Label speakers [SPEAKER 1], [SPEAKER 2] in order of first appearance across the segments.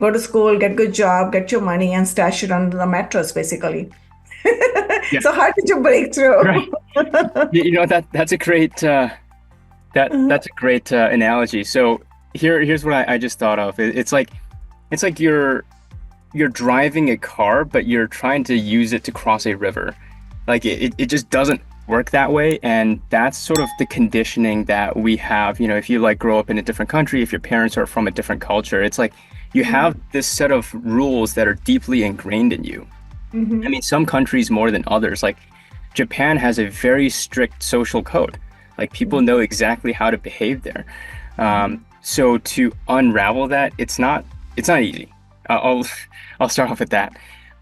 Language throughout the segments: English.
[SPEAKER 1] go to school, get good job, get your money, and stash it under the mattress, basically.
[SPEAKER 2] Yeah,
[SPEAKER 1] So how did you break through?
[SPEAKER 2] right. That's a great
[SPEAKER 1] Mhm.
[SPEAKER 2] that's a great analogy. So here's what I just thought of. It's like you're driving a car, but you're trying to use it to cross a river. Like it just doesn't work that way. And that's sort of the conditioning that we have. If you like grow up in a different country, if your parents are from a different culture, it's like you have this set of rules that are deeply ingrained in you. I
[SPEAKER 1] Mhm.
[SPEAKER 2] mean, some countries more than others. Like Japan has a very strict social code. Like people know exactly how to behave there.
[SPEAKER 1] Mhm.
[SPEAKER 2] So to unravel that, it's not easy. I'll I'll start off with that.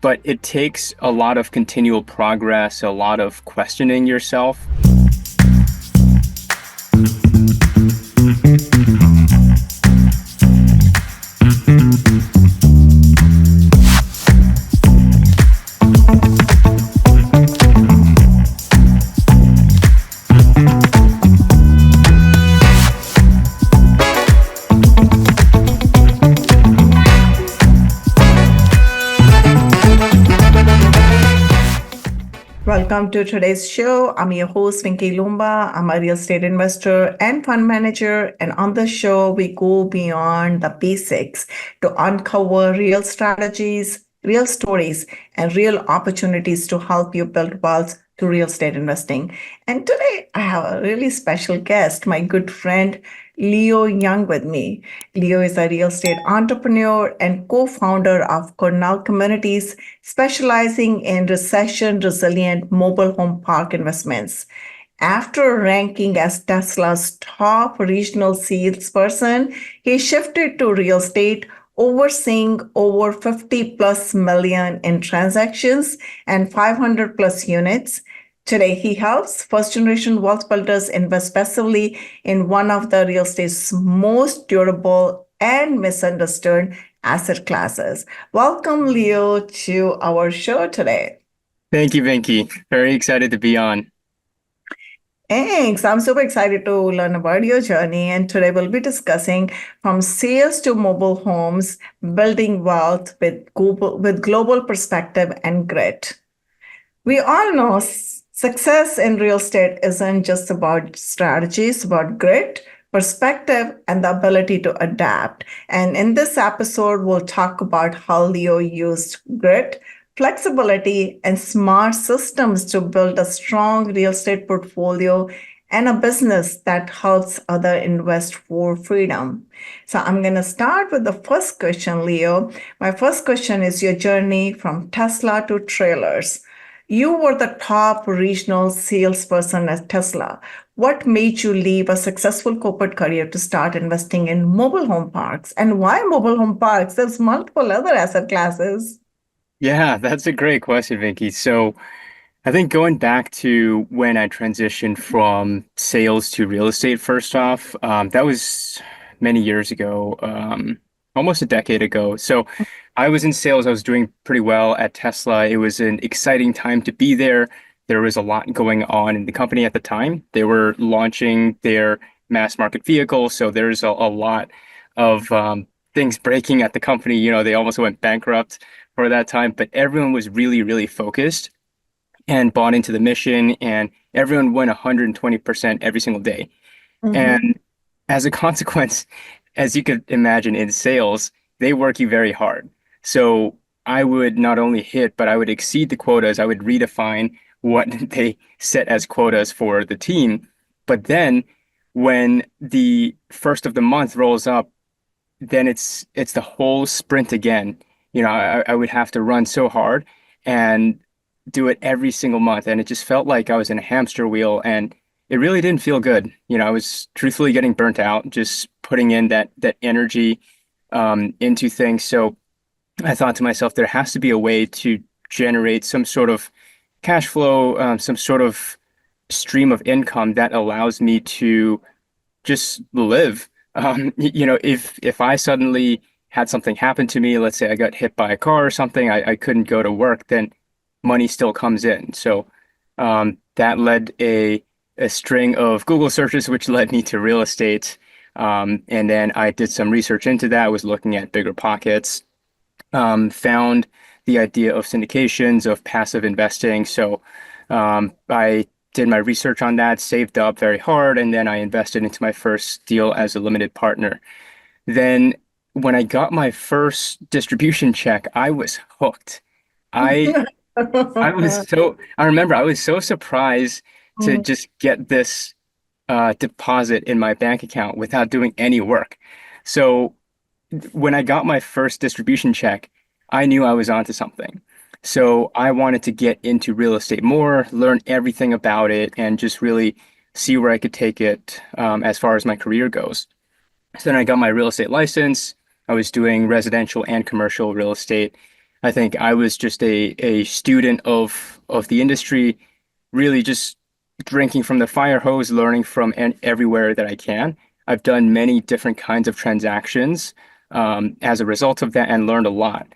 [SPEAKER 2] But it takes a lot of continual progress, a lot of questioning yourself.
[SPEAKER 1] Welcome to today's show. I'm your host, Vinki Loomba. I'm a real estate investor and fund manager. And on the show, we go beyond the basics to uncover real strategies, real stories, and real opportunities to help you build wealth through real estate investing. And today, I have a really special guest, my good friend, Leo Young, with me. Leo is a real estate entrepreneur and co founder of Cornell Communities, specializing in recession resilient mobile home park investments. After ranking as Tesla's top regional salesperson, he shifted to real estate, overseeing over 50 plus million in transactions and 500 plus units. Today, he helps first generation wealth builders invest passively in one of the real estate's most durable and misunderstood asset classes. Welcome, Leo, to our show today.
[SPEAKER 2] Thank you, Vinky. Very excited to be on.
[SPEAKER 1] Thanks. I'm super excited to learn about your journey. And today we'll be discussing from sales to mobile homes, building wealth with global perspective and grit. We all know success in real estate isn't just about strategy, it's about grit, perspective, and the ability to adapt. And in this episode, we'll talk about how Leo used grit, flexibility, and smart systems to build a strong real estate portfolio and a business that helps other invest for freedom. So I'm going to start with the first question, Leo. My first question is your journey from Tesla to trailers. You were the top regional salesperson at Tesla. What made you leave a successful corporate career to start investing in mobile home parks? And why mobile home parks? There's multiple other asset classes.
[SPEAKER 2] Yeah, that's a great question, Vinky. So I think going back to when I transitioned from sales to real estate, first off, that was many years ago, almost a decade ago. So I was in sales. I was doing pretty well at Tesla. It was an exciting time to be there. There was a lot going on in the company at the time. They were launching their mass market vehicle. So there's a lot of things breaking at the company. They almost went bankrupt for that time, but everyone was really, really focused and bought into the mission, and everyone went 120% every single day.
[SPEAKER 1] Mm-hmm.
[SPEAKER 2] And as a consequence, as you could imagine in sales, they work you very hard. So I would not only hit, but I would exceed the quotas. I would redefine what they set as quotas for the team. But then when the first of the month rolls up, then it's the whole sprint again. I would have to run so hard and do it every single month, and it just felt like I was in a hamster wheel, and it really didn't feel good. I was truthfully getting burnt out, just putting in that energy into things. So I thought to myself, there has to be a way to generate some sort of cash flow, some sort of stream of income that allows me to just live. If I suddenly had something happen to me, let's say I got hit by a car or something, I couldn't go to work, then money still comes in. So that led a string of Google searches, which led me to real estate. And then I did some research into that. I was looking at bigger pockets. found the idea of syndications, of passive investing. So I did my research on that, saved up very hard, and then I invested into my first deal as a limited partner. Then when I got my first distribution check, I was hooked. I I remember I was so surprised to
[SPEAKER 1] Mm,
[SPEAKER 2] just get this deposit in my bank account without doing any work. So when I got my first distribution check, I knew I was onto something. So I wanted to get into real estate more, learn everything about it, and just really see where I could take it as far as my career goes. So then I got my real estate license. I was doing residential and commercial real estate. I think I was just a student of the industry, really just drinking from the fire hose, learning from everywhere that I can. I've done many different kinds of transactions as a result of that and learned a lot.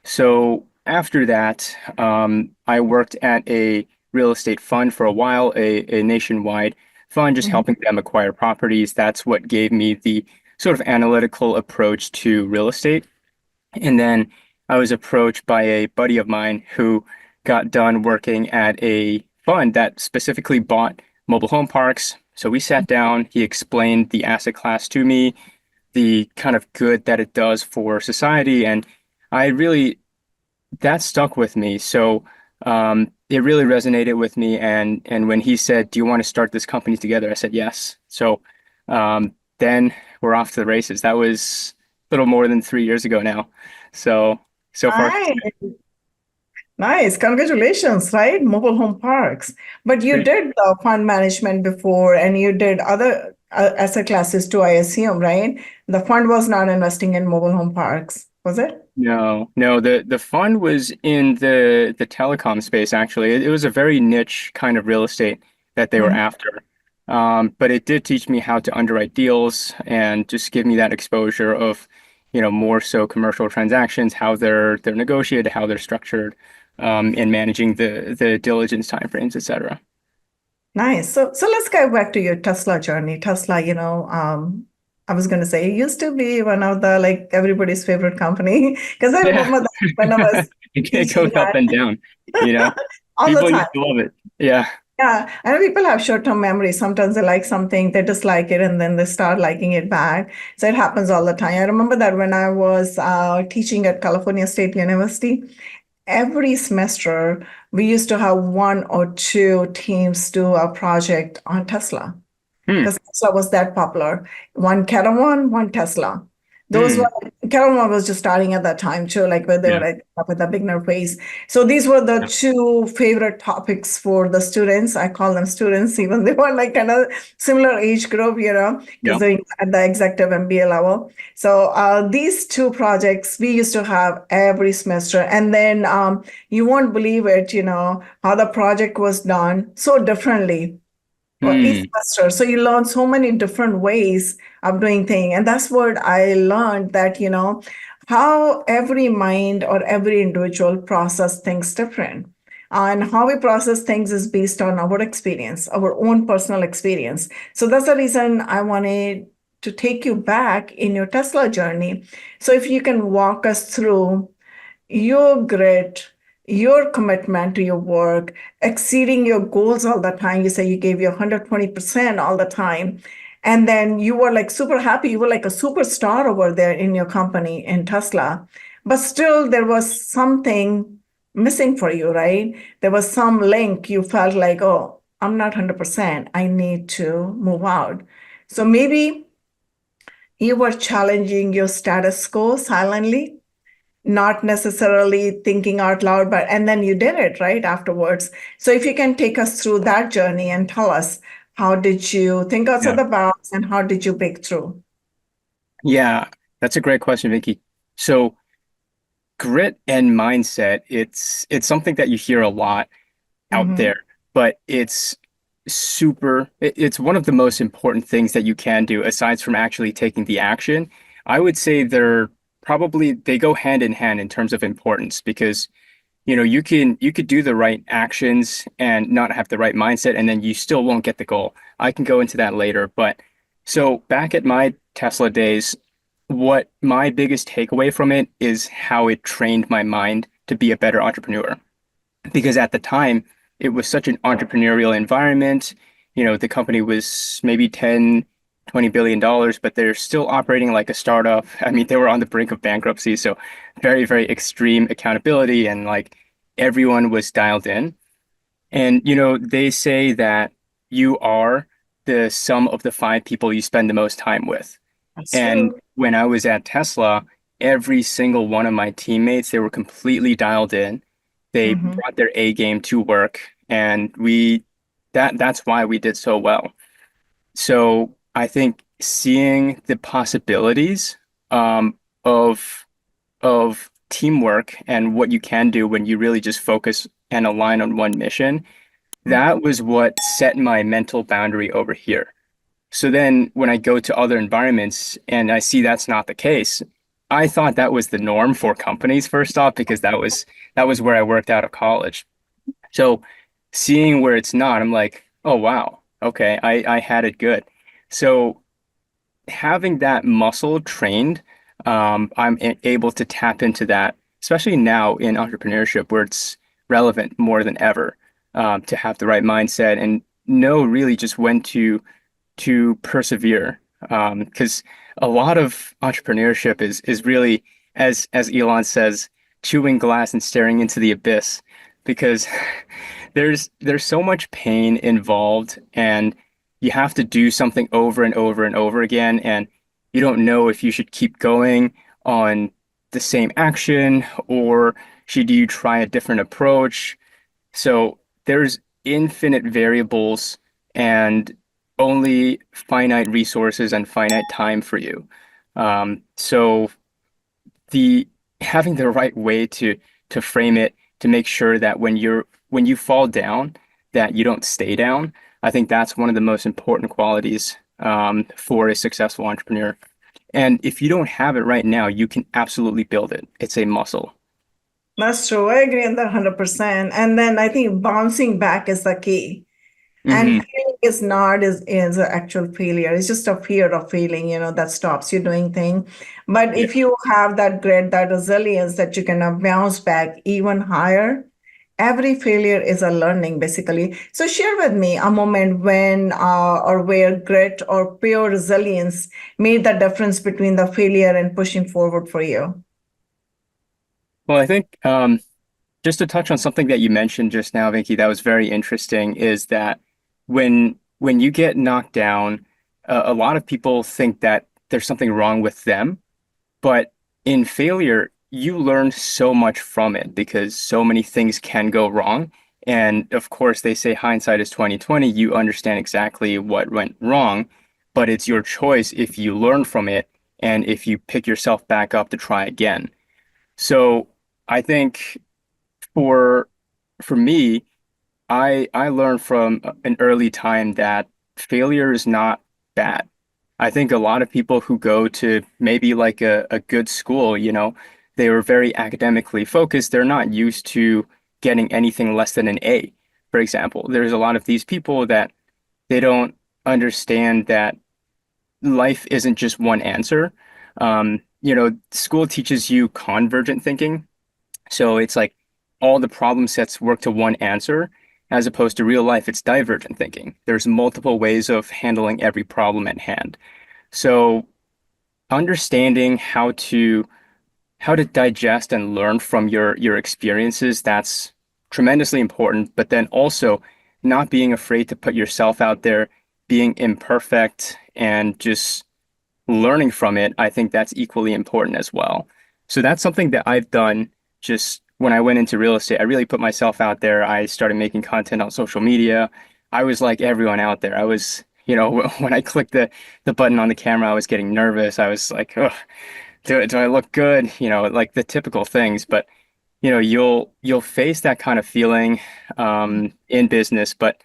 [SPEAKER 2] So after that, I worked at a real estate fund for a while, a nationwide fund, just
[SPEAKER 1] mhm.
[SPEAKER 2] helping them acquire properties. That's what gave me the sort of analytical approach to real estate. And then I was approached by a buddy of mine who got done working at a fund that specifically bought mobile home parks. So we sat down, he explained the asset class to me, the kind of good that it does for society. And I really, that stuck with me. So it really resonated with me. And when he said, "Do you want to start this company together?" I said yes. So then we're off to the races. That was a little more than 3 years ago now. So so far, so good.
[SPEAKER 1] Nice. Nice. Congratulations, right? Mobile home parks. But you
[SPEAKER 2] Great.
[SPEAKER 1] did the fund management before and you did other asset classes too, I assume, right? The fund was not investing in mobile home parks, was it?
[SPEAKER 2] No, no, the fund was in the telecom space actually. It was a very niche kind of real estate that they were
[SPEAKER 1] Mhm.
[SPEAKER 2] after. But it did teach me how to underwrite deals and just give me that exposure of, more so commercial transactions, how they're negotiated, how they're structured, and managing the diligence timeframes, et cetera.
[SPEAKER 1] Nice. So let's go back to your Tesla journey. Tesla, I was going to say it used to be one of the like everybody's favorite company because I
[SPEAKER 2] Yeah.
[SPEAKER 1] remember that when I was
[SPEAKER 2] It
[SPEAKER 1] teaching
[SPEAKER 2] goes up and down, you know.
[SPEAKER 1] all the
[SPEAKER 2] People
[SPEAKER 1] time.
[SPEAKER 2] used to love it. Yeah.
[SPEAKER 1] Yeah, I know people have short-term memory. Sometimes they like something, they dislike it, and then they start liking it back. So it happens all the time. I remember that when I was teaching at California State University, every semester we used to have one or two teams do a project on Tesla
[SPEAKER 2] Hmm.
[SPEAKER 1] because Tesla was that popular. One Caravan, one Tesla. Those were
[SPEAKER 2] Hmm.
[SPEAKER 1] Caravan was just starting at that time too, like where they were
[SPEAKER 2] Yeah.
[SPEAKER 1] like up with the beginner phase. So these were the
[SPEAKER 2] Yeah.
[SPEAKER 1] two favorite topics for the students. I call them students, even they were like kind of similar age group, because
[SPEAKER 2] Yeah.
[SPEAKER 1] they're at the executive MBA level. So these two projects we used to have every semester, and then you won't believe it, how the project was done so differently for each
[SPEAKER 2] Hmm.
[SPEAKER 1] semester. So you learn so many different ways of doing things. And that's what I learned that, how every mind or every individual process things different. And how we process things is based on our experience, our own personal experience. So that's the reason I wanted to take you back in your Tesla journey. So if you can walk us through your grit, your commitment to your work, exceeding your goals all the time. You say you gave your 120% all the time. And then you were like super happy. You were like a superstar over there in your company in Tesla. But still, there was something missing for you, right? There was some link you felt like, oh, I'm not 100%. I need to move out. So maybe you were challenging your status quo silently, not necessarily thinking out loud, but and then you did it right afterwards. So if you can take us through that journey and tell us how did you think outside
[SPEAKER 2] Yeah.
[SPEAKER 1] the box and how did you break through?
[SPEAKER 2] Yeah. That's a great question, Vinki. So grit and mindset, it's something that you hear a lot out
[SPEAKER 1] Mm-hmm.
[SPEAKER 2] there, but it's one of the most important things that you can do aside from actually taking the action. I would say they go hand in hand in terms of importance because you could do the right actions and not have the right mindset, and then you still won't get the goal. I can go into that later, but so back at my Tesla days, what my biggest takeaway from it is how it trained my mind to be a better entrepreneur. Because at the time, it was such an entrepreneurial environment. The company was maybe 10, $20 billion, but they're still operating like a startup. I mean, they were on the brink of bankruptcy, so very, very extreme accountability and like everyone was dialed in. And they say that you are the sum of the five people you spend the most time with.
[SPEAKER 1] That's
[SPEAKER 2] And
[SPEAKER 1] true.
[SPEAKER 2] when I was at Tesla, every single one of my teammates, they were completely dialed in. They
[SPEAKER 1] Hmm.
[SPEAKER 2] brought their A game to work, and that's why we did so well. So I think seeing the possibilities of teamwork and what you can do when you really just focus and align on one mission, that was what set my mental boundary over here. So then when I go to other environments and I see that's not the case, I thought that was the norm for companies first off, because that was where I worked out of college. So seeing where it's not, I'm like, oh wow, okay, I had it good. So having that muscle trained, I'm able to tap into that, especially now in entrepreneurship where it's relevant more than ever, to have the right mindset and know really just when to persevere. Because a lot of entrepreneurship is really, as Elon says, chewing glass and staring into the abyss, because there's so much pain involved, and you have to do something over and over and over again, and you don't know if you should keep going on the same action or should you try a different approach. So there's infinite variables and only finite resources and finite time for you. So the having the right way to frame it to make sure that when you fall down, that you don't stay down. I think that's one of the most important qualities for a successful entrepreneur. And if you don't have it right now, you can absolutely build it. It's a muscle.
[SPEAKER 1] That's true. I agree on that 100%. And then I think bouncing back is the key. And
[SPEAKER 2] Hmm.
[SPEAKER 1] failing is an actual failure. It's just a fear of failing, that stops you doing things. But
[SPEAKER 2] Yeah.
[SPEAKER 1] if you have that grit, that resilience that you can bounce back even higher, every failure is a learning, basically. So share with me a moment when or where grit or pure resilience made the difference between the failure and pushing forward for you.
[SPEAKER 2] Well, I think just to touch on something that you mentioned just now, Vinky, that was very interesting, is that when you get knocked down, a lot of people think that there's something wrong with them, but in failure, you learn so much from it because so many things can go wrong. And of course, they say hindsight is 2020. You understand exactly what went wrong, but it's your choice if you learn from it and if you pick yourself back up to try again. So I think for for me, I learned from an early time that failure is not bad. I think a lot of people who go to maybe like a good school, they were very academically focused. They're not used to getting anything less than an A, for example. There's a lot of these people that they don't understand that life isn't just one answer. School teaches you convergent thinking, so it's like all the problem sets work to one answer, as opposed to real life, it's divergent thinking. There's multiple ways of handling every problem at hand. So understanding how to digest and learn from your experiences, that's tremendously important. But then also not being afraid to put yourself out there, being imperfect and just learning from it, I think that's equally important as well. So that's something that I've done just when I went into real estate. I really put myself out there. I started making content on social media. I was like everyone out there. I was, when I clicked the button on the camera, I was getting nervous. I was like, oh, do I look good? Like the typical things. But you'll face that kind of feeling in business, but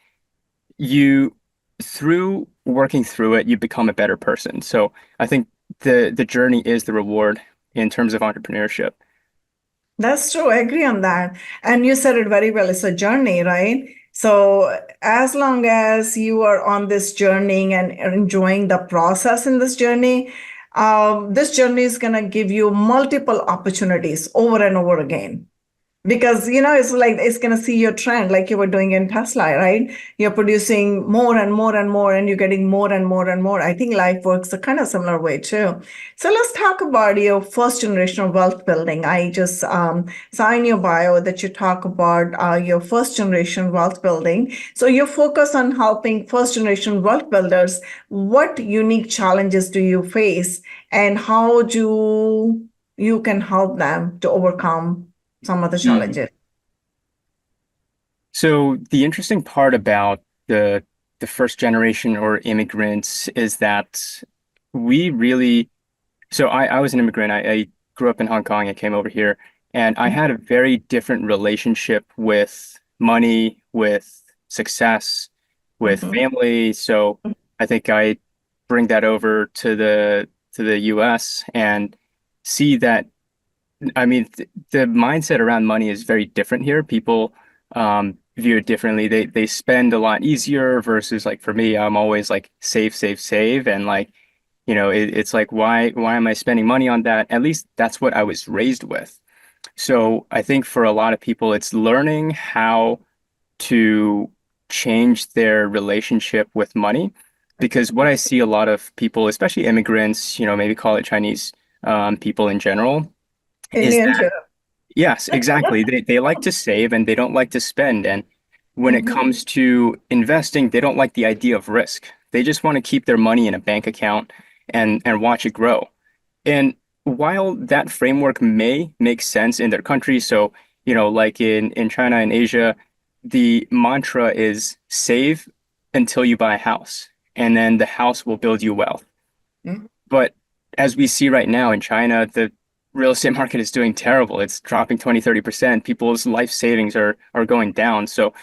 [SPEAKER 2] you through working through it, you become a better person. So I think the journey is the reward in terms of entrepreneurship.
[SPEAKER 1] That's true. I agree on that. And you said it very well. It's a journey, right? So as long as you are on this journey and enjoying the process in this journey, this journey is going to give you multiple opportunities over and over again. Because it's like it's going to see your trend like you were doing in Tesla, right? You're producing more and more and more, and you're getting more and more and more. I think life works a kind of similar way too. So let's talk about your first generation of wealth building. I just saw in your bio that you talk about your first generation wealth building. So you focus on helping first generation wealth builders. What unique challenges do you face, and how do you can help them to overcome some of the
[SPEAKER 2] Mm.
[SPEAKER 1] challenges?
[SPEAKER 2] So the interesting part about the first generation or immigrants is that we really so I was an immigrant. I grew up in Hong Kong. I came over here, and I had a very different relationship with money, with success, with
[SPEAKER 1] Mhm.
[SPEAKER 2] family. So I think I bring that over to the US and see that I mean, the mindset around money is very different here. People view it differently. They spend a lot easier versus like for me, I'm always like save, save, save, and like it's like why am I spending money on that? At least that's what I was raised with. So I think for a lot of people, it's learning how to change their relationship with money. Because what I see a lot of people, especially immigrants, maybe call it Chinese people in general, is
[SPEAKER 1] Indian too.
[SPEAKER 2] yes, exactly. They like to save and they don't like to spend. And when it
[SPEAKER 1] Mhm.
[SPEAKER 2] comes to investing, they don't like the idea of risk. They just want to keep their money in a bank account and watch it grow. And while that framework may make sense in their country, so like in China and Asia, the mantra is save until you buy a house, and then the house will build you wealth.
[SPEAKER 1] Mhm.
[SPEAKER 2] But as we see right now in China, the real estate market is doing terrible. It's dropping 20, 30%. People's life savings are going down. So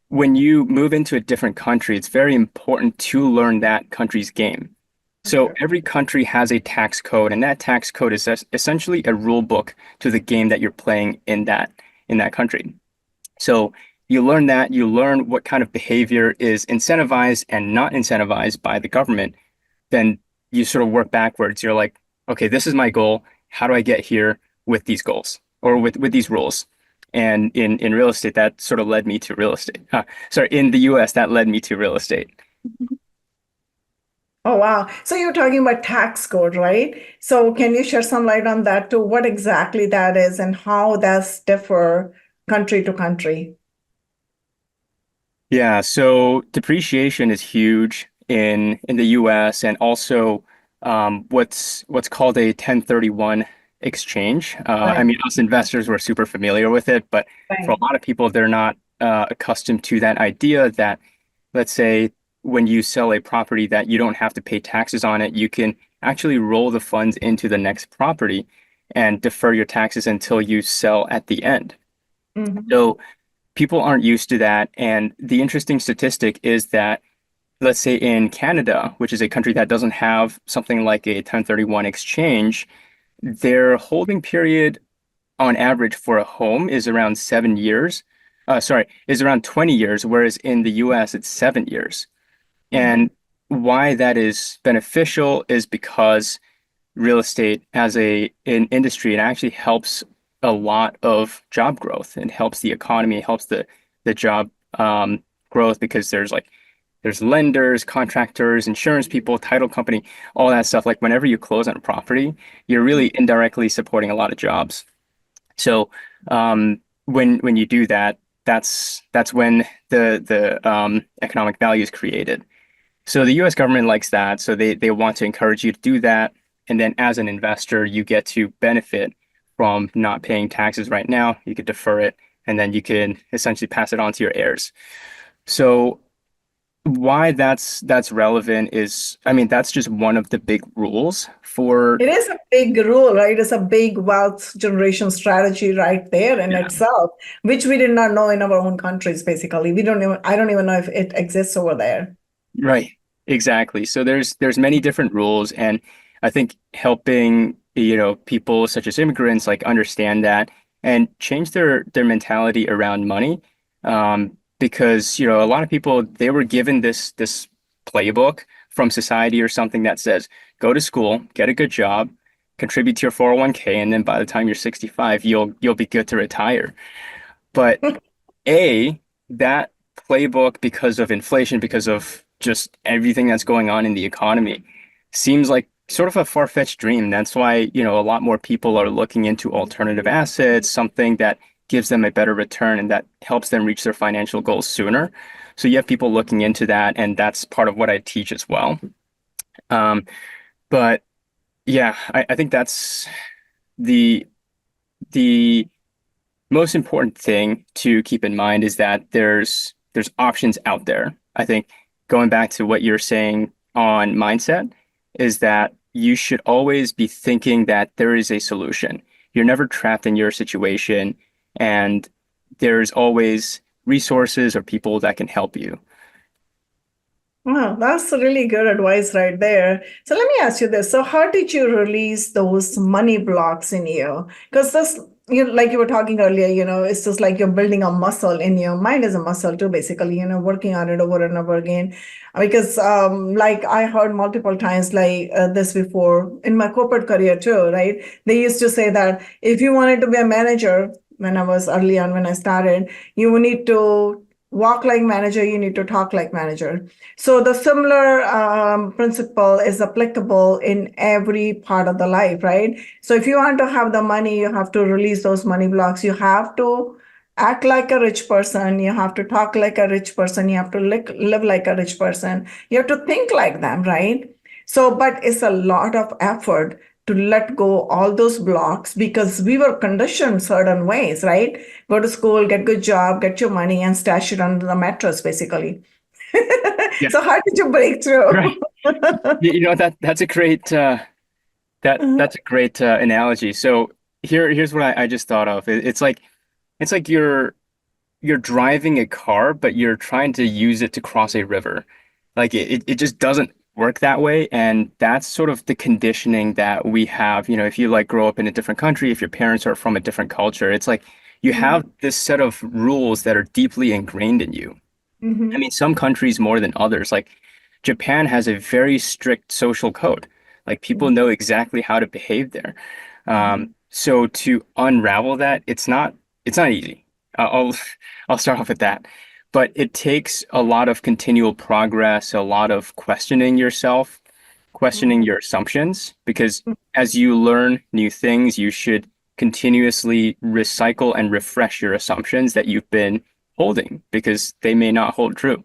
[SPEAKER 2] when you move into a different country, it's very important to learn that country's game. So
[SPEAKER 1] Okay.
[SPEAKER 2] every country has a tax code, and that tax code is essentially a rule book to the game that you're playing in that country. So you learn that, you learn what kind of behavior is incentivized and not incentivized by the government, then you sort of work backwards. You're like, okay, this is my goal. How do I get here with these goals or with these rules? And in real estate, that sort of led me to real estate. Sorry, in the US, that led me to real estate.
[SPEAKER 1] Oh, wow. So you're talking about tax code, right? So can you shed some light on that too? What exactly that is and how that's differ country to country?
[SPEAKER 2] Yeah, so depreciation is huge in the US and also what's called a 1031 exchange. I
[SPEAKER 1] Right.
[SPEAKER 2] mean, us investors were super familiar with it, but for
[SPEAKER 1] Right.
[SPEAKER 2] a lot of people, they're not accustomed to that idea that, let's say, when you sell a property that you don't have to pay taxes on it, you can actually roll the funds into the next property and defer your taxes until you sell at the end.
[SPEAKER 1] Mhm.
[SPEAKER 2] So people aren't used to that. And the interesting statistic is that, let's say in Canada, which is a country that doesn't have something like a 1031 exchange, their holding period on average for a home is around 7 years. Is around 20 years, whereas in the US, it's 7 years.
[SPEAKER 1] Mhm.
[SPEAKER 2] And why that is beneficial is because real estate as an industry, it actually helps a lot of job growth and helps the economy, it helps the job growth because there's lenders, contractors, insurance people, title company, all that stuff. Like whenever you close on a property, you're really indirectly supporting a lot of jobs. So when you do that, that's when the economic value is created. So the US government likes that. So they want to encourage you to do that. And then as an investor, you get to benefit from not paying taxes right now. You could defer it, and then you can essentially pass it on to your heirs. So why that's relevant is, I mean, that's just one of the big rules for,
[SPEAKER 1] It is a big rule, right? It's a big wealth generation strategy right there in
[SPEAKER 2] yeah.
[SPEAKER 1] itself, which we did not know in our own countries, basically. I don't even know if it exists over there.
[SPEAKER 2] Right. Exactly. So there's many different rules, and I think helping, people such as immigrants like understand that and change their mentality around money. Because, a lot of people they were given this playbook from society or something that says go to school, get a good job, contribute to your 401k, and then by the time you're 65, you'll be good to retire. But A, that playbook, because of inflation, because of just everything that's going on in the economy, seems like sort of a far-fetched dream. That's why, a lot more people are looking into alternative assets, something that gives them a better return and that helps them reach their financial goals sooner. So you have people looking into that, and that's part of what I teach as well. Um, but yeah, I think that's the the most important thing to keep in mind is that there's options out there. I think going back to what you're saying on mindset is that you should always be thinking that there is a solution. You're never trapped in your situation, and there's always resources or people that can help you.
[SPEAKER 1] Wow, that's really good advice right there. So let me ask you this. So how did you release those money blocks in you? Because this, like you were talking earlier, it's just like you're building a muscle in your mind is a muscle too, basically, working on it over and over again. Because like I heard multiple times like this before in my corporate career too, right? They used to say that if you wanted to be a manager, when I was early on when I started, you need to walk like manager, you need to talk like manager. So the similar principle is applicable in every part of the life, right? So if you want to have the money, you have to release those money blocks. You have to act like a rich person. You have to talk like a rich person. You have to live like a rich person. You have to think like them, right? So, but it's a lot of effort to let go all those blocks because we were conditioned certain ways, right? Go to school, get good job, get your money, and stash it under the mattress, basically.
[SPEAKER 2] Yeah,
[SPEAKER 1] So how did you break through?
[SPEAKER 2] right. That's a great
[SPEAKER 1] Mhm,
[SPEAKER 2] that's a great analogy. So here's what I just thought of. It's like you're driving a car, but you're trying to use it to cross a river. Like it just doesn't work that way. And that's sort of the conditioning that we have. If you like grow up in a different country, if your parents are from a different culture, it's like you have this set of rules that are deeply ingrained in you. I
[SPEAKER 1] mhm,
[SPEAKER 2] mean, some countries more than others. Like Japan has a very strict social code. Like people
[SPEAKER 1] mhm,
[SPEAKER 2] know exactly how to behave there.
[SPEAKER 1] mhm,
[SPEAKER 2] So to unravel that, it's not easy. I'll I'll start off with that. But it takes a lot of continual progress, a lot of questioning yourself, questioning
[SPEAKER 1] mhm,
[SPEAKER 2] your assumptions, because as you learn new things, you should continuously recycle and refresh your assumptions that you've been holding because they may not hold true.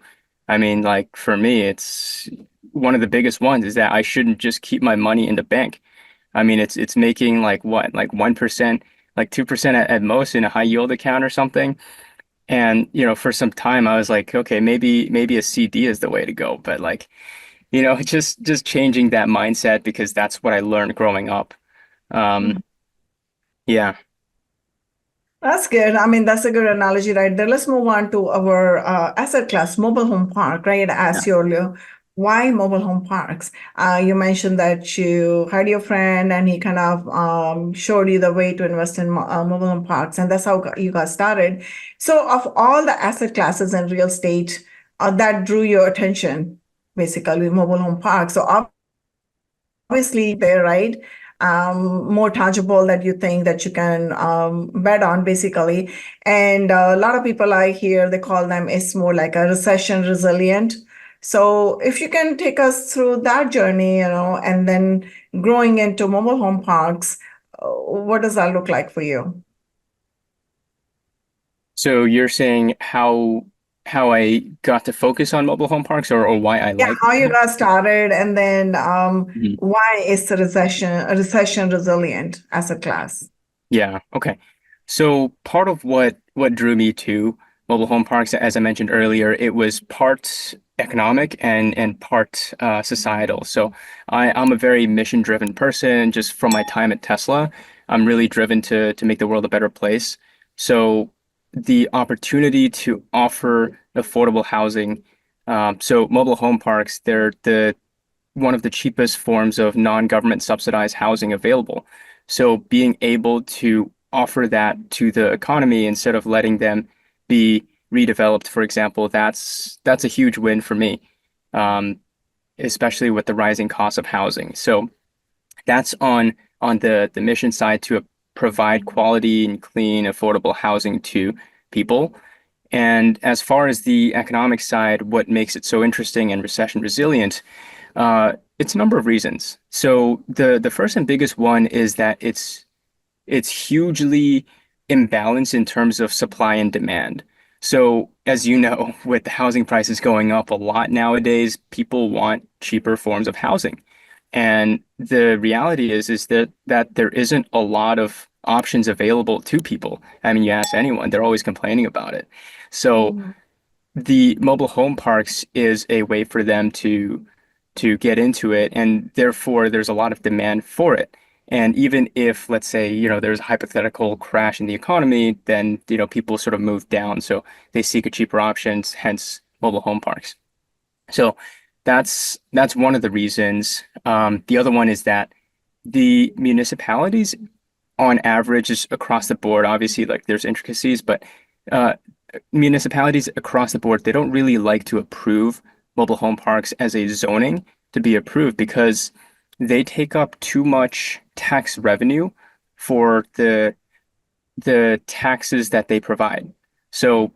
[SPEAKER 2] I mean, like for me, it's one of the biggest ones is that I shouldn't just keep my money in the bank. I mean, it's making like what, like 1%, like 2% at most in a high yield account or something. And, for some time I was like, okay, maybe a CD is the way to go. But like, just changing that mindset because that's what I learned growing up. Um,
[SPEAKER 1] mhm.
[SPEAKER 2] yeah.
[SPEAKER 1] That's good. I mean, that's a good analogy right there. Let's move on to our asset class, mobile home park, right? I asked you earlier, why mobile home parks? You mentioned that you had your friend and he kind of showed you the way to invest in mobile home parks, and that's how you got started. So, of all the asset classes in real estate that drew your attention, basically, mobile home parks. So, obviously they're right more tangible that you think that you can bet on basically and a lot of people I hear they call them it's more like a recession resilient. So if you can take us through that journey, and then growing into mobile home parks, what does that look like for you?
[SPEAKER 2] So you're saying how I got to focus on mobile home parks or why I
[SPEAKER 1] Yeah,
[SPEAKER 2] like
[SPEAKER 1] how you
[SPEAKER 2] them?
[SPEAKER 1] got started and then
[SPEAKER 2] Mhm.
[SPEAKER 1] why is the recession resilient as a class?
[SPEAKER 2] Yeah, okay. So part of what drew me to mobile home parks, as I mentioned earlier, it was part economic and part societal. So I'm a very mission-driven person. Just from my time at Tesla, I'm really driven to make the world a better place. So the opportunity to offer affordable housing, so mobile home parks, they're the one of the cheapest forms of non-government subsidized housing available. So being able to offer that to the economy instead of letting them be redeveloped, for example, that's a huge win for me. Um, especially with the rising cost of housing. So that's on the mission side to provide quality and clean, affordable housing to people. And as far as the economic side, what makes it so interesting and recession resilient, it's a number of reasons. So the first and biggest one is that it's hugely imbalanced in terms of supply and demand. So, as you know, with the housing prices going up a lot nowadays, people want cheaper forms of housing. And the reality is that there isn't a lot of options available to people. I mean, you ask anyone, they're always complaining about it. So
[SPEAKER 1] Mhm.
[SPEAKER 2] the mobile home parks is a way for them to get into it, and therefore there's a lot of demand for it. And even if, let's say, there's a hypothetical crash in the economy, then, people sort of move down. So they seek a cheaper options, hence mobile home parks. So that's one of the reasons. The other one is that the municipalities on average is across the board. Obviously, like there's intricacies, but uh, municipalities across the board, they don't really like to approve mobile home parks as a zoning to be approved because they take up too much tax revenue for the taxes that they provide. So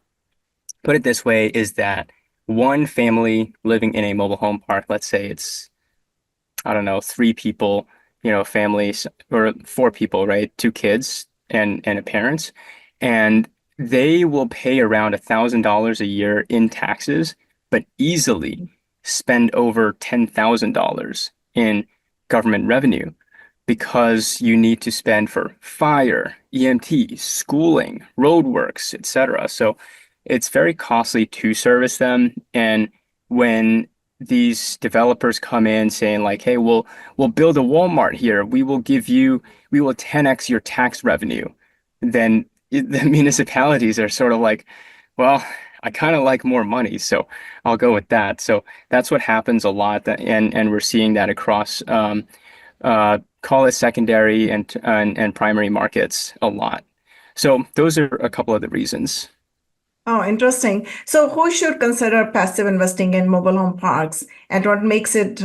[SPEAKER 2] put it this way is that one family living in a mobile home park, let's say it's I don't know, three people, families or four people, right? Two kids and a parents, and they will pay around $1,000 a year in taxes, but easily spend over $10,000 in government revenue because you need to spend for fire, EMT, schooling, roadworks, etc. So it's very costly to service them. And when these developers come in saying like, hey, we'll build a Walmart here, we will 10x your tax revenue, then the municipalities are sort of like, well, I kind of like more money, so I'll go with that. So that's what happens a lot, and we're seeing that across call it secondary and primary markets a lot. So those are a couple of the reasons.
[SPEAKER 1] Oh, interesting. So, who should consider passive investing in mobile home parks, and what makes it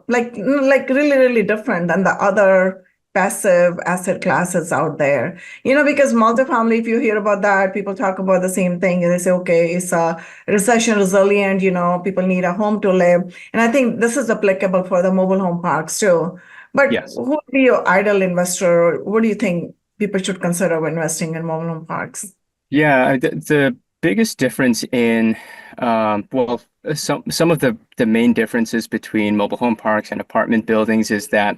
[SPEAKER 1] like really really different than the other passive asset classes out there? Because multifamily, if you hear about that, people talk about the same thing. They say, okay, it's a recession resilient. People need a home to live, and I think this is applicable for the mobile home parks too. But
[SPEAKER 2] Yes.
[SPEAKER 1] who would be your ideal investor? What do you think people should consider when investing in mobile home parks?
[SPEAKER 2] Yeah, the biggest difference in well, some of the main differences between mobile home parks and apartment buildings is that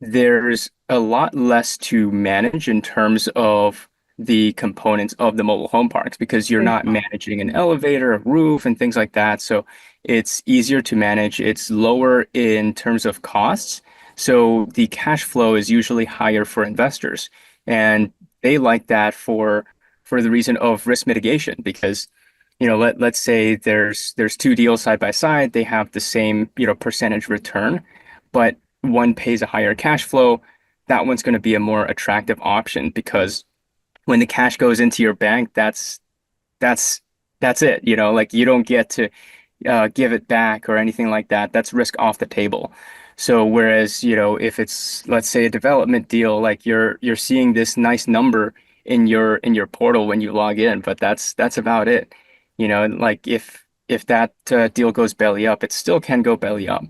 [SPEAKER 2] there's a lot less to manage in terms of the components of the mobile home parks because you're not managing an elevator, a roof, and things like that. So it's easier to manage. It's lower in terms of costs. So the cash flow is usually higher for investors. And they like that for the reason of risk mitigation because let's say there's two deals side by side, they have the same percentage return, but one pays a higher cash flow. That one's going to be a more attractive option because when the cash goes into your bank, that's that's it. Like you don't get to give it back or anything like that. That's risk off the table. So whereas, if it's let's say a development deal, like you're seeing this nice number in your portal when you log in, but that's about it. Like if that deal goes belly up, it still can go belly up.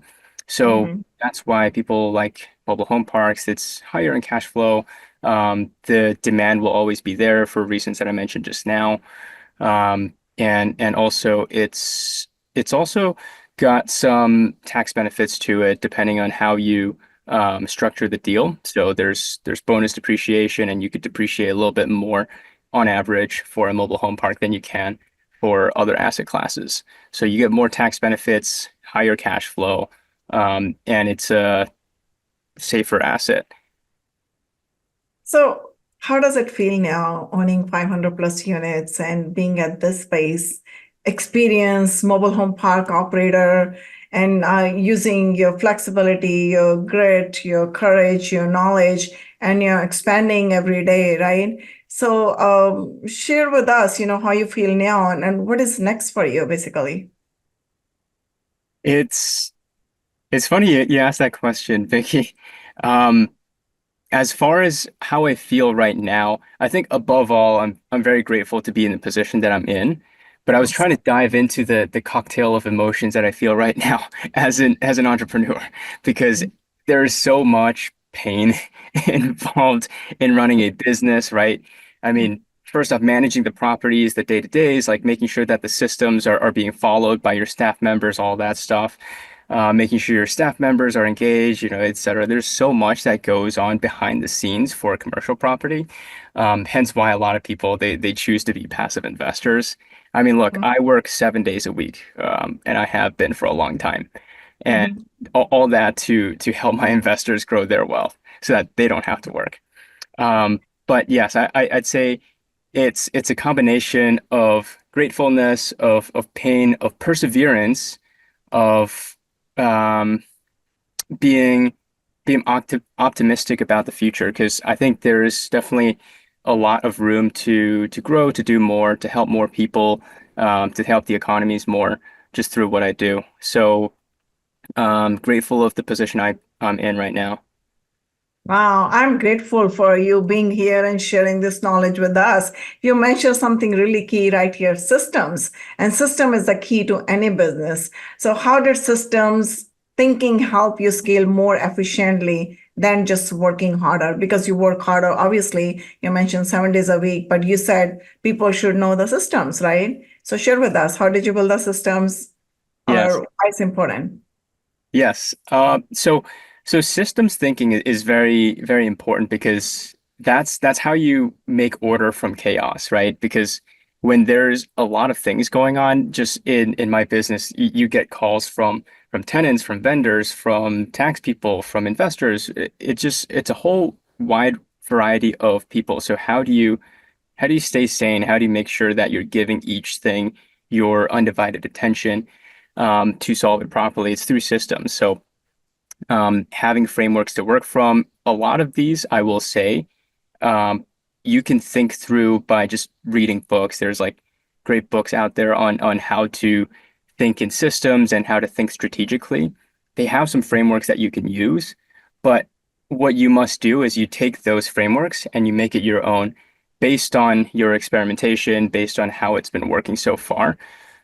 [SPEAKER 2] So
[SPEAKER 1] Mhm.
[SPEAKER 2] that's why people like mobile home parks. It's higher in cash flow. The demand will always be there for reasons that I mentioned just now. And also it's also got some tax benefits to it depending on how you structure the deal. So there's bonus depreciation, and you could depreciate a little bit more on average for a mobile home park than you can for other asset classes. So you get more tax benefits, higher cash flow, and it's a safer asset.
[SPEAKER 1] So, how does it feel now owning 500 plus units and being at this space, experience mobile home park operator, and using your flexibility, your grit, your courage, your knowledge, and you're expanding every day, right? So, share with us, how you feel now and what is next for you, basically.
[SPEAKER 2] It's It's funny you asked that question, Vicky. Um, as far as how I feel right now, I think above all, I'm very grateful to be in the position that I'm in. But I was trying to dive into the cocktail of emotions that I feel right now as an entrepreneur, because there is so much pain involved in running a business, right? I mean, first off, managing the properties, the day-to-days, like making sure that the systems are being followed by your staff members, all that stuff, making sure your staff members are engaged, et cetera. There's so much that goes on behind the scenes for a commercial property. Hence why a lot of people they choose to be passive investors. I mean, look, I work 7 days a week, and I have been for a long time, and
[SPEAKER 1] Mhm.
[SPEAKER 2] all that to help my investors grow their wealth so that they don't have to work. But yes, I'd say it's a combination of gratefulness, of pain, of perseverance, of um, being optimistic about the future because I think there is definitely a lot of room to grow, to do more, to help more people, to help the economies more just through what I do. So grateful of the position I'm in right now.
[SPEAKER 1] Wow, I'm grateful for you being here and sharing this knowledge with us. You mentioned something really key right here, systems. And system is the key to any business. So how did systems thinking help you scale more efficiently than just working harder? Because you work harder, obviously, you mentioned 7 days a week, but you said people should know the systems, right? So share with us, how did you build the systems or
[SPEAKER 2] Yes.
[SPEAKER 1] why it's important?
[SPEAKER 2] Yes. So systems thinking is very, very important because that's how you make order from chaos, right? Because when there's a lot of things going on, just in my business, you get calls from tenants, from vendors, from tax people, from investors. It's a whole wide variety of people. So how do you stay sane? How do you make sure that you're giving each thing your undivided attention to solve it properly? It's through systems. So having frameworks to work from. A lot of these, I will say, um, you can think through by just reading books. There's like great books out there on how to think in systems and how to think strategically. They have some frameworks that you can use, but what you must do is you take those frameworks and you make it your own based on your experimentation, based on how it's been working so far.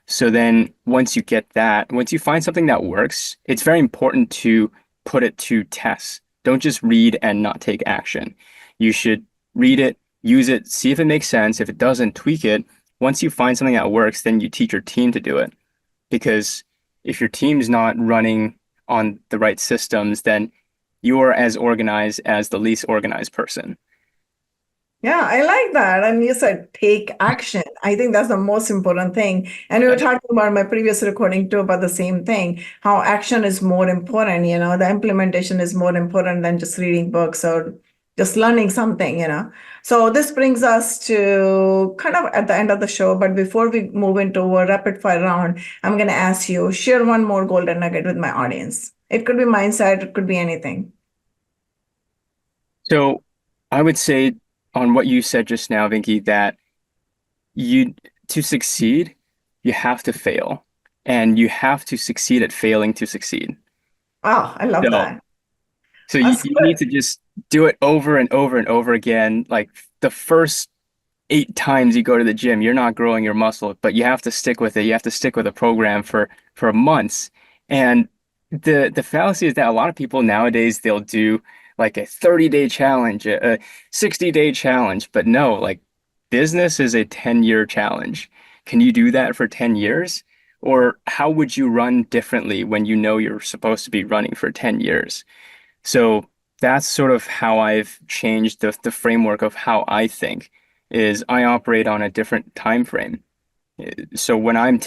[SPEAKER 2] So then once you get that, once you find something that works, it's very important to put it to tests. Don't just read and not take action. You should read it, use it, see if it makes sense. If it doesn't, tweak it. Once you find something that works, then you teach your team to do it. Because if your team's not running on the right systems, then you're as organized as the least organized person.
[SPEAKER 1] Yeah, I like that. And you said take action. I think that's the most important thing. And we were
[SPEAKER 2] Yeah.
[SPEAKER 1] talking about my previous recording too about the same thing, how action is more important, the implementation is more important than just reading books or just learning something, So this brings us to kind of at the end of the show. But before we move into a rapid fire round, I'm going to ask you, share one more golden nugget with my audience. It could be mindset, it could be anything.
[SPEAKER 2] So I would say on what you said just now, Vinky, that you to succeed, you have to fail. And you have to succeed at failing to succeed.
[SPEAKER 1] Oh, I love
[SPEAKER 2] So
[SPEAKER 1] that.
[SPEAKER 2] so
[SPEAKER 1] That's
[SPEAKER 2] you need
[SPEAKER 1] good.
[SPEAKER 2] to just do it over and over and over again. Like the first 8 times you go to the gym, you're not growing your muscle, but you have to stick with it. You have to stick with a program for months. And the fallacy is that a lot of people nowadays they'll do like a 30-day challenge, a 60-day challenge, but no, like business is a 10-year challenge. Can you do that for 10 years? Or how would you run differently when you know you're supposed to be running for 10 years? So that's sort of how I've changed the framework of how I think is I operate on a different time frame. So when I'm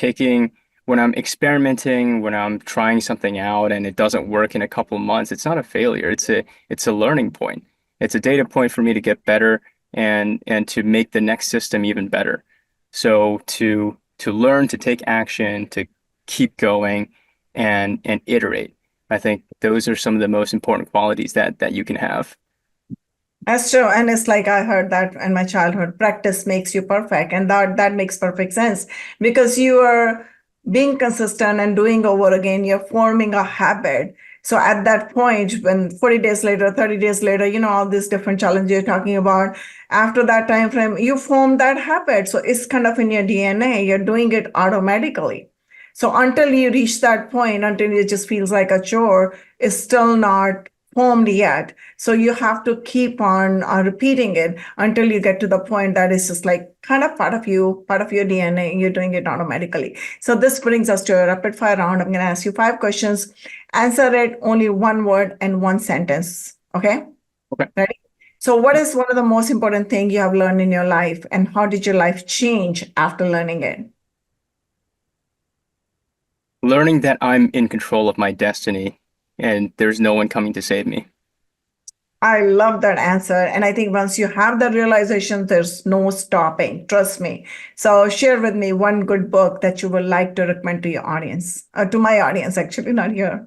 [SPEAKER 2] experimenting, when I'm trying something out and it doesn't work in a couple of months, it's not a failure. It's a learning point. It's a data point for me to get better and to make the next system even better. So to learn, to take action, to keep going and iterate. I think those are some of the most important qualities that you can have.
[SPEAKER 1] That's true. And it's like I heard that in my childhood, practice makes you perfect. And that makes perfect sense because you are being consistent and doing over again. You're forming a habit So at that point, when 40 days later, 30 days later, all these different challenges you're talking about, after that time frame, you form that habit. So it's kind of in your DNA. You're doing it automatically. So until you reach that point, until it just feels like a chore, it's still not formed yet. So you have to keep on repeating it until you get to the point that it's just like kind of part of you, part of your DNA. You're doing it automatically. So this brings us to a rapid fire round. I'm going to ask you 5 questions. Answer it only one word and one sentence. Okay?
[SPEAKER 2] Okay.
[SPEAKER 1] Ready? So what is one of the most important things you have learned in your life, and how did your life change after learning it?
[SPEAKER 2] Learning that I'm in control of my destiny and there's no one coming to save me.
[SPEAKER 1] I love that answer. And I think once you have that realization, there's no stopping. Trust me. So share with me one good book that you would like to recommend to your audience, to my audience, actually, not yours.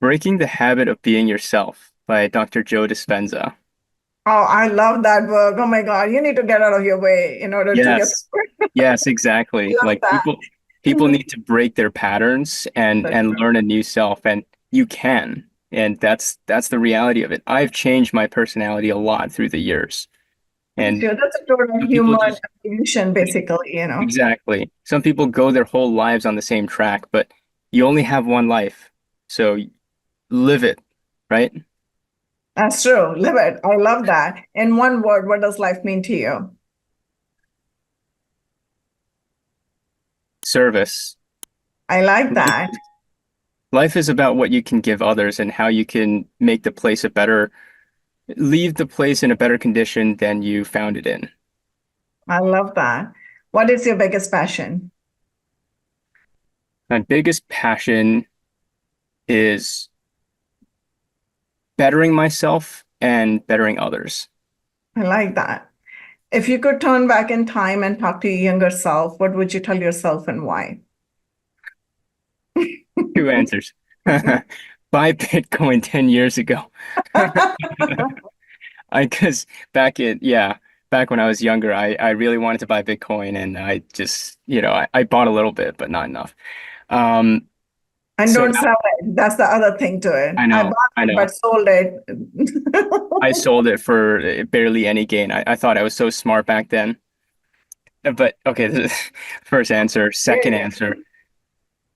[SPEAKER 2] Breaking the Habit of Being Yourself by Dr. Joe Dispenza.
[SPEAKER 1] Oh, I love that book. Oh my God. You need to get out of your way in order to get
[SPEAKER 2] Yes. Yes, exactly.
[SPEAKER 1] I love
[SPEAKER 2] Like
[SPEAKER 1] that.
[SPEAKER 2] people need to break their patterns
[SPEAKER 1] That's
[SPEAKER 2] and learn a new self, and you can. And that's the reality of it. I've changed my personality a lot through the years. And
[SPEAKER 1] true. That's a total
[SPEAKER 2] some people
[SPEAKER 1] human
[SPEAKER 2] just
[SPEAKER 1] evolution, basically.
[SPEAKER 2] exactly. Some people go their whole lives on the same track, but you only have one life. So live it, right?
[SPEAKER 1] That's true. Live it. I love that. In one word, what does life mean to you?
[SPEAKER 2] Service.
[SPEAKER 1] I like that.
[SPEAKER 2] Life is about what you can give others and how you can make the place leave the place in a better condition than you found it in.
[SPEAKER 1] I love that. What is your biggest passion?
[SPEAKER 2] My biggest passion is bettering myself and bettering others.
[SPEAKER 1] I like that. If you could turn back in time and talk to your younger self, what would you tell yourself and why?
[SPEAKER 2] Two answers. Buy Bitcoin 10 years ago. Because back when I was younger, I really wanted to buy Bitcoin and I just, I bought a little bit, but not enough. Um,
[SPEAKER 1] And
[SPEAKER 2] so
[SPEAKER 1] don't
[SPEAKER 2] now
[SPEAKER 1] sell it. That's the other thing to it.
[SPEAKER 2] I
[SPEAKER 1] I
[SPEAKER 2] know,
[SPEAKER 1] bought
[SPEAKER 2] I
[SPEAKER 1] it,
[SPEAKER 2] know.
[SPEAKER 1] but sold it.
[SPEAKER 2] I sold it for barely any gain. I thought I was so smart back then. But okay, this is first answer. Second
[SPEAKER 1] Yeah.
[SPEAKER 2] answer.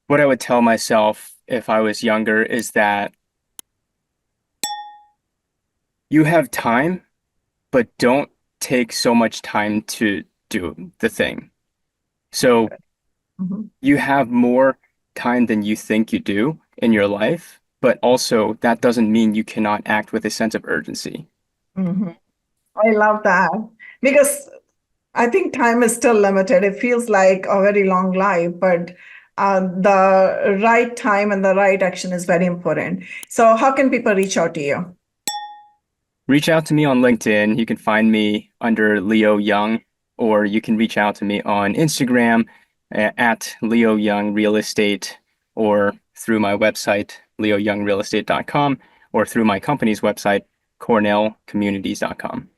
[SPEAKER 2] What I would tell myself if I was younger is that you have time, but don't take so much time to do the thing. So
[SPEAKER 1] Mhm,
[SPEAKER 2] you have more time than you think you do in your life, but also that doesn't mean you cannot act with a sense of urgency.
[SPEAKER 1] mhm. I love that because I think time is still limited. It feels like a very long life, but the right time and the right action is very important. So, how can people reach out to you?
[SPEAKER 2] Reach out to me on LinkedIn. You can find me under Leo Young, or you can reach out to me on Instagram at Leo Young Real Estate, or through my website, leoyoungrealestate.com, or through my company's website, cornellcommunities.com.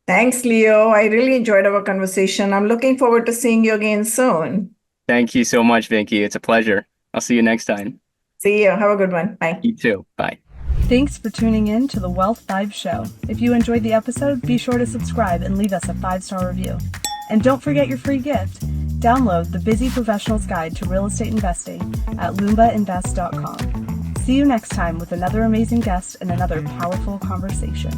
[SPEAKER 1] Thanks, Leo. I really enjoyed our conversation. I'm looking forward to seeing you again soon.
[SPEAKER 2] Thank you so much, Vinki. It's a pleasure. I'll see you next time.
[SPEAKER 1] See you. Have a good one. Bye.
[SPEAKER 2] You too. Bye.
[SPEAKER 3] Thanks for tuning in to the Wealth Vibes Show. If you enjoyed the episode, be sure to subscribe and leave us a 5-star review. And don't forget your free gift. Download the Busy Professional's Guide to Real Estate Investing at loombainvest.com. See you next time with another amazing guest and another powerful conversation.